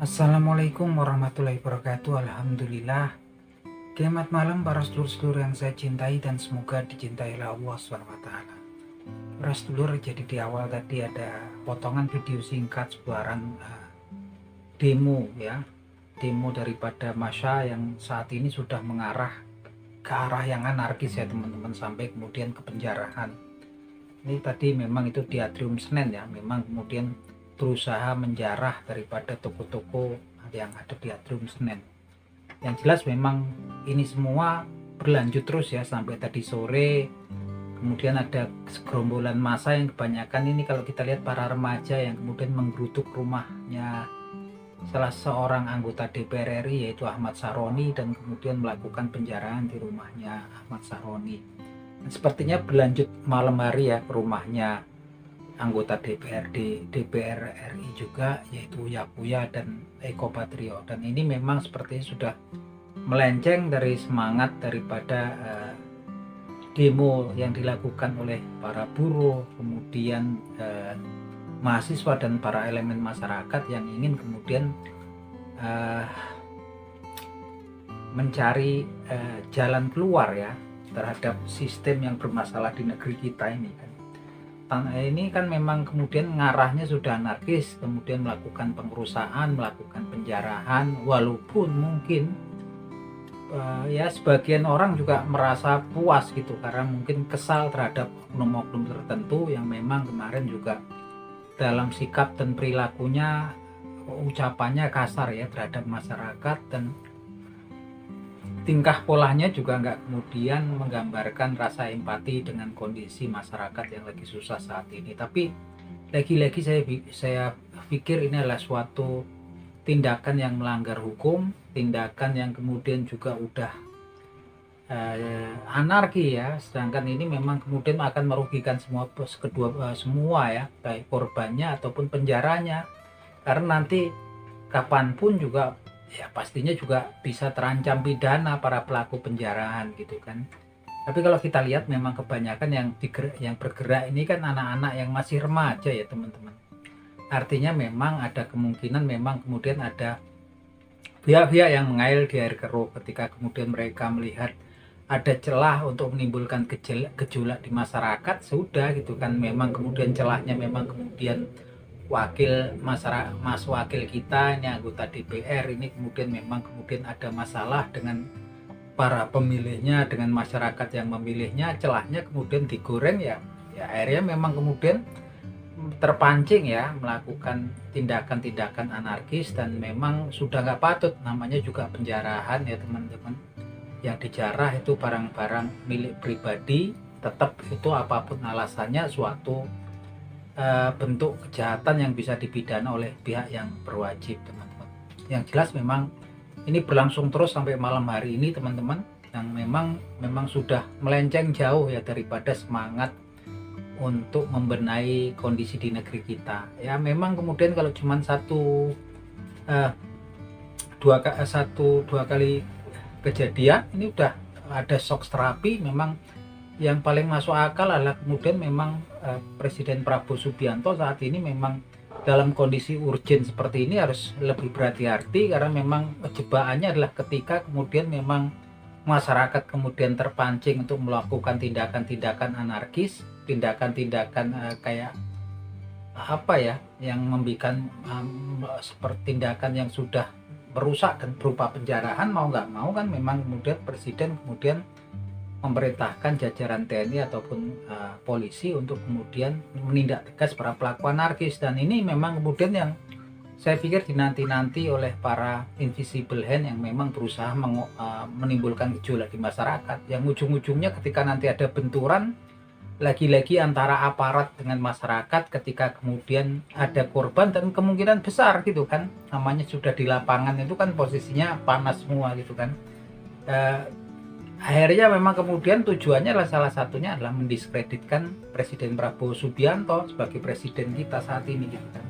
Assalamualaikum warahmatullahi wabarakatuh. Alhamdulillah. Selamat malam para sedulur-sedulur yang saya cintai dan semoga dicintai oleh Allah SWT. Para sedulur, jadi di awal tadi ada potongan video singkat sebuaran demo ya. Demo daripada massa yang saat ini sudah mengarah ke arah yang anarkis ya teman-teman, sampai kemudian ke penjarahan. Ini tadi memang itu di Atrium Senen ya, memang kemudian berusaha menjarah daripada toko-toko yang ada di Atrium Senen. Yang jelas memang ini semua berlanjut terus ya sampai tadi sore. Kemudian ada segerombolan massa yang kebanyakan ini kalau kita lihat para remaja yang kemudian menggeruduk rumahnya salah seorang anggota DPR RI yaitu Ahmad Saroni, dan kemudian melakukan penjarahan di rumahnya Ahmad Saroni. Dan sepertinya berlanjut malam hari ya ke rumahnya anggota DPR RI juga, yaitu Yapuya dan Eko Patrio. Dan ini memang sepertinya sudah melenceng dari semangat daripada demo yang dilakukan oleh para buruh, kemudian mahasiswa dan para elemen masyarakat yang ingin kemudian mencari jalan keluar ya terhadap sistem yang bermasalah di negeri kita ini kan. Ini kan memang kemudian ngarahnya sudah anarkis, kemudian melakukan pengerusakan, melakukan penjarahan, walaupun mungkin ya sebagian orang juga merasa puas gitu karena mungkin kesal terhadap oknum-oknum tertentu yang memang kemarin juga dalam sikap dan perilakunya, ucapannya kasar ya terhadap masyarakat, dan tingkah polanya juga nggak kemudian menggambarkan rasa empati dengan kondisi masyarakat yang lagi susah saat ini. Tapi lagi-lagi saya pikir ini adalah suatu tindakan yang melanggar hukum, tindakan yang kemudian juga udah anarki ya, sedangkan ini memang kemudian akan merugikan semua ya, baik korbannya ataupun penjaranya, karena nanti kapanpun juga ya pastinya juga bisa terancam pidana para pelaku penjarahan gitu kan. Tapi kalau kita lihat memang kebanyakan yang bergerak ini kan anak-anak yang masih remaja ya teman-teman. Artinya memang ada kemungkinan memang kemudian ada pihak-pihak yang mengail di air keruh ketika kemudian mereka melihat ada celah untuk menimbulkan gejolak di masyarakat, sudah gitu kan. Memang kemudian celahnya memang kemudian wakil kita ini anggota DPR ini kemudian memang kemudian ada masalah dengan para pemilihnya, dengan masyarakat yang memilihnya, celahnya kemudian digoreng ya akhirnya memang kemudian terpancing ya melakukan tindakan-tindakan anarkis, dan memang sudah nggak patut, namanya juga penjarahan ya teman-teman. Yang dijarah itu barang-barang milik pribadi, tetap itu apapun alasannya suatu bentuk kejahatan yang bisa dipidana oleh pihak yang berwajib teman-teman. Yang jelas memang ini berlangsung terus sampai malam hari ini teman-teman, yang memang sudah melenceng jauh ya daripada semangat untuk membenahi kondisi di negeri kita ya. Memang kemudian kalau cuma dua kali kejadian ini udah ada shock terapi. Memang yang paling masuk akal adalah kemudian memang Presiden Prabowo Subianto saat ini memang dalam kondisi urgen seperti ini harus lebih berhati-hati, karena memang jebakannya adalah ketika kemudian memang masyarakat kemudian terpancing untuk melakukan tindakan-tindakan anarkis, tindakan-tindakan kayak apa ya, yang membuat seperti tindakan yang sudah merusak dan berupa penjarahan. Mau nggak mau kan memang kemudian Presiden kemudian memerintahkan jajaran TNI ataupun polisi untuk kemudian menindak tegas para pelaku anarkis. Dan ini memang kemudian yang saya pikir dinanti-nanti oleh para invisible hand yang memang berusaha menimbulkan gejolak di masyarakat, yang ujung-ujungnya ketika nanti ada benturan lagi-lagi antara aparat dengan masyarakat, ketika kemudian ada korban, dan kemungkinan besar gitu kan, namanya sudah di lapangan itu kan posisinya panas semua gitu kan. Akhirnya memang kemudian tujuannya adalah salah satunya adalah mendiskreditkan Presiden Prabowo Subianto sebagai presiden kita saat ini gitu kan.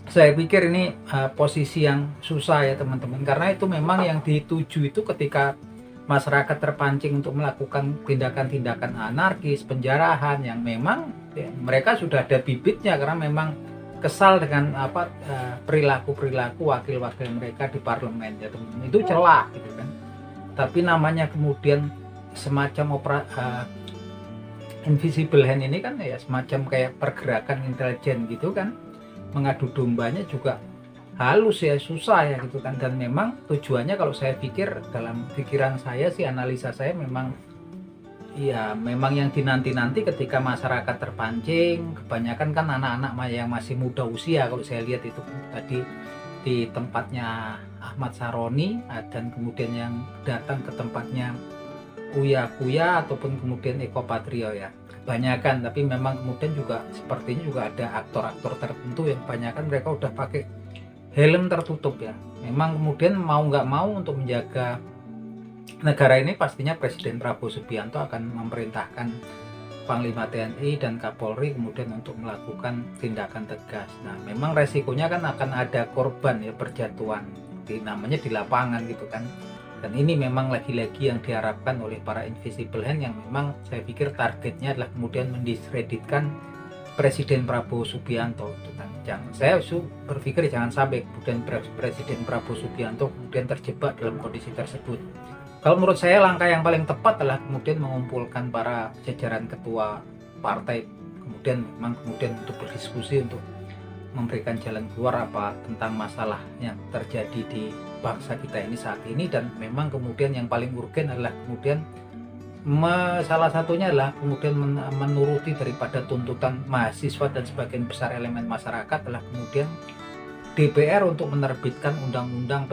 Saya pikir ini posisi yang susah ya teman-teman, karena itu memang yang dituju itu ketika masyarakat terpancing untuk melakukan tindakan-tindakan anarkis, penjarahan yang memang ya, mereka sudah ada bibitnya, karena memang kesal dengan perilaku-perilaku wakil-wakil mereka di parlemen ya teman-teman. Itu celah gitu kan. Tapi namanya kemudian semacam invisible hand ini kan ya semacam kayak pergerakan intelijen gitu kan, mengadu dombanya juga halus ya, susah ya gitu kan. Dan memang tujuannya kalau saya pikir, dalam pikiran saya sih, analisa saya, memang ya memang yang dinanti-nanti ketika masyarakat terpancing, kebanyakan kan anak-anak yang masih muda usia. Kalau saya lihat itu tadi di tempatnya Ahmad Saroni, dan kemudian yang datang ke tempatnya Uya ataupun kemudian Eko Patrio ya, kebanyakan. Tapi memang kemudian juga sepertinya juga ada aktor-aktor tertentu yang kebanyakan mereka udah pakai helm tertutup ya. Memang kemudian mau nggak mau untuk menjaga negara ini, pastinya Presiden Prabowo Subianto akan memerintahkan Panglima TNI dan Kapolri kemudian untuk melakukan tindakan tegas. Nah, memang resikonya kan akan ada korban ya, berjatuhan namanya di lapangan gitu kan. Dan ini memang lagi-lagi yang diharapkan oleh para invisible hand, yang memang saya pikir targetnya adalah kemudian mendiskreditkan Presiden Prabowo Subianto itu kan. Saya berpikir jangan sampai kemudian Presiden Prabowo Subianto kemudian terjebak dalam kondisi tersebut. Kalau menurut saya langkah yang paling tepat adalah kemudian mengumpulkan para jajaran ketua partai, kemudian untuk berdiskusi, untuk memberikan jalan keluar tentang masalah yang terjadi di bangsa kita ini saat ini. Dan memang kemudian yang paling urgen adalah kemudian salah satunya adalah kemudian menuruti daripada tuntutan mahasiswa dan sebagian besar elemen masyarakat, adalah kemudian DPR untuk menerbitkan undang-undang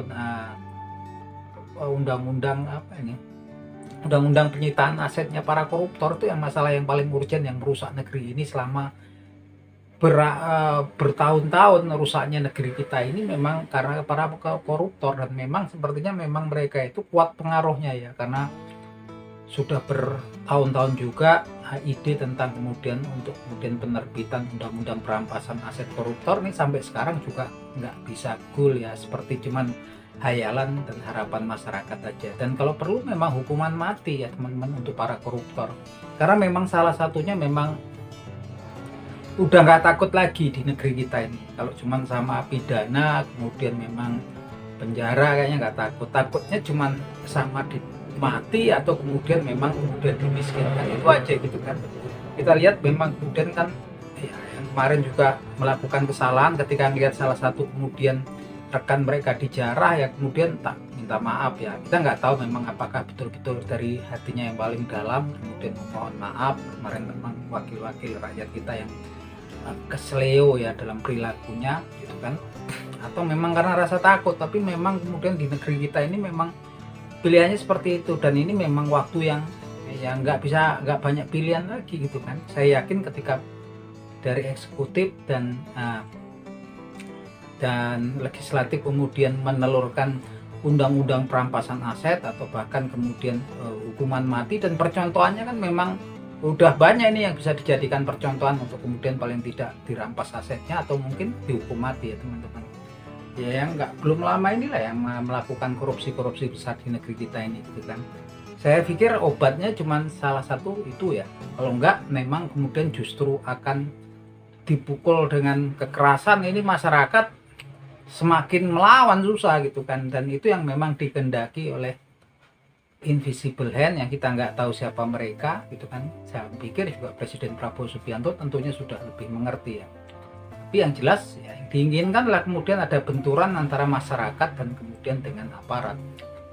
penyitaan asetnya para koruptor. Itu yang masalah yang paling urgent, yang merusak negeri ini selama bertahun-tahun. Rusaknya negeri kita ini memang karena para koruptor, dan memang sepertinya memang mereka itu kuat pengaruhnya ya, karena sudah bertahun-tahun juga ide tentang kemudian penerbitan undang-undang perampasan aset koruptor ini sampai sekarang juga nggak bisa goal ya, seperti cuman hayalan dan harapan masyarakat aja. Dan kalau perlu memang hukuman mati ya teman-teman untuk para koruptor, karena memang salah satunya memang udah nggak takut lagi di negeri kita ini. Kalau cuman sama pidana kemudian memang penjara kayaknya nggak takutnya cuman sama mati atau kemudian dimiskinkan, itu aja gitu kan. Kita lihat memang kemudian kan ya, yang kemarin juga melakukan kesalahan ketika melihat salah satu kemudian rekan mereka dijarah ya, kemudian tak minta maaf ya. Kita nggak tahu memang apakah betul-betul dari hatinya yang paling dalam kemudian mohon maaf kemarin memang wakil-wakil rakyat kita yang kesleo ya dalam perilakunya gitu kan, atau memang karena rasa takut. Tapi memang kemudian di negeri kita ini memang pilihannya seperti itu, dan ini memang waktu yang nggak banyak pilihan lagi gitu kan. Saya yakin ketika dari eksekutif dan legislatif kemudian menelurkan undang-undang perampasan aset atau bahkan kemudian hukuman mati, dan percontohannya kan memang udah banyak ini yang bisa dijadikan percontohan untuk kemudian paling tidak dirampas asetnya atau mungkin dihukum mati ya teman-teman. Ya yang belum lama inilah yang melakukan korupsi besar di negeri kita ini gitu kan. Saya pikir obatnya cuma salah satu itu ya. Kalau enggak memang kemudian justru akan dipukul dengan kekerasan, ini masyarakat semakin melawan susah gitu kan. Dan itu yang memang dikehendaki oleh invisible hand yang kita nggak tahu siapa mereka gitu kan. Saya pikir juga Presiden Prabowo Subianto tentunya sudah lebih mengerti ya. Tapi yang jelas ya, yang diinginkan adalah kemudian ada benturan antara masyarakat dan kemudian dengan aparat,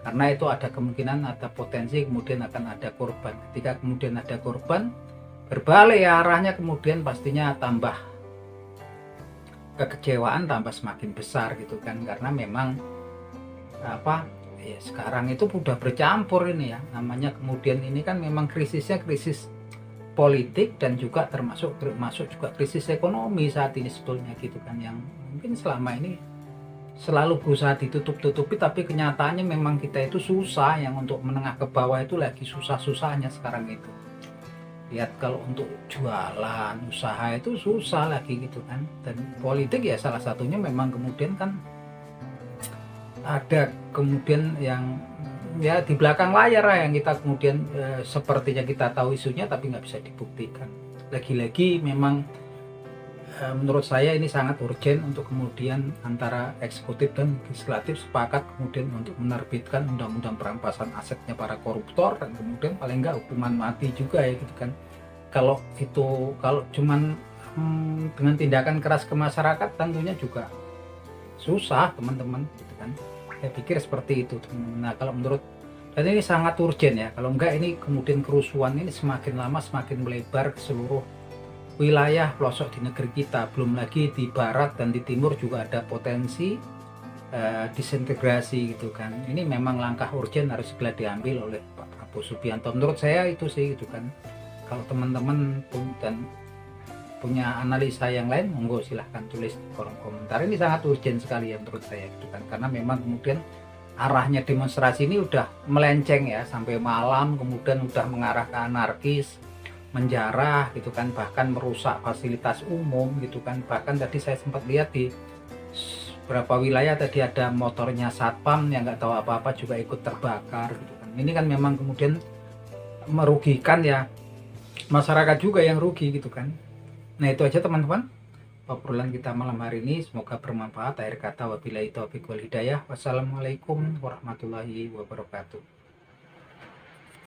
karena itu ada kemungkinan, ada potensi kemudian akan ada korban. Ketika kemudian ada korban, berbalik ya arahnya, kemudian pastinya tambah kekecewaan, tambah semakin besar gitu kan. Karena memang ya sekarang itu udah bercampur ini ya, namanya kemudian ini kan memang krisisnya krisis politik dan juga termasuk juga krisis ekonomi saat ini sebetulnya gitu kan, yang mungkin selama ini selalu berusaha ditutup-tutupi, tapi kenyataannya memang kita itu susah, yang untuk menengah ke bawah itu lagi susah-susahnya sekarang itu. Lihat kalau untuk jualan usaha itu susah lagi gitu kan. Dan politik ya salah satunya memang kemudian kan ada kemudian yang ya di belakang layar lah, yang kita kemudian sepertinya kita tahu isunya tapi nggak bisa dibuktikan. Lagi-lagi memang menurut saya ini sangat urgent untuk kemudian antara eksekutif dan legislatif sepakat kemudian untuk menerbitkan undang-undang perampasan asetnya para koruptor, dan kemudian paling enggak hukuman mati juga ya gitu kan. Kalau cuman dengan tindakan keras ke masyarakat tentunya juga susah teman-teman gitu kan. Saya pikir seperti itu teman-teman. Nah kalau menurut, dan ini sangat urgent ya, kalau enggak ini kemudian kerusuhan ini semakin lama semakin melebar ke seluruh wilayah pelosok di negeri kita. Belum lagi di barat dan di timur juga ada potensi disintegrasi gitu kan. Ini memang langkah urgent harus segera diambil oleh Pak Prabowo Subianto. Menurut saya itu sih gitu kan. Kalau teman-teman dan punya analisa yang lain, monggo silahkan tulis di kolom komentar. Ini sangat urgent sekali ya menurut saya gitu kan, karena memang kemudian arahnya demonstrasi ini udah melenceng ya sampai malam, kemudian udah mengarah ke anarkis, menjarah gitu kan, bahkan merusak fasilitas umum gitu kan. Bahkan tadi saya sempat lihat di beberapa wilayah tadi ada motornya satpam yang nggak tahu apa-apa juga ikut terbakar gitu kan. Ini kan memang kemudian merugikan ya, masyarakat juga yang rugi gitu kan. Nah itu aja teman-teman obrolan kita malam hari ini, semoga bermanfaat. Akhir kata wabillahi taufiq wal hidayah. Wassalamualaikum warahmatullahi wabarakatuh.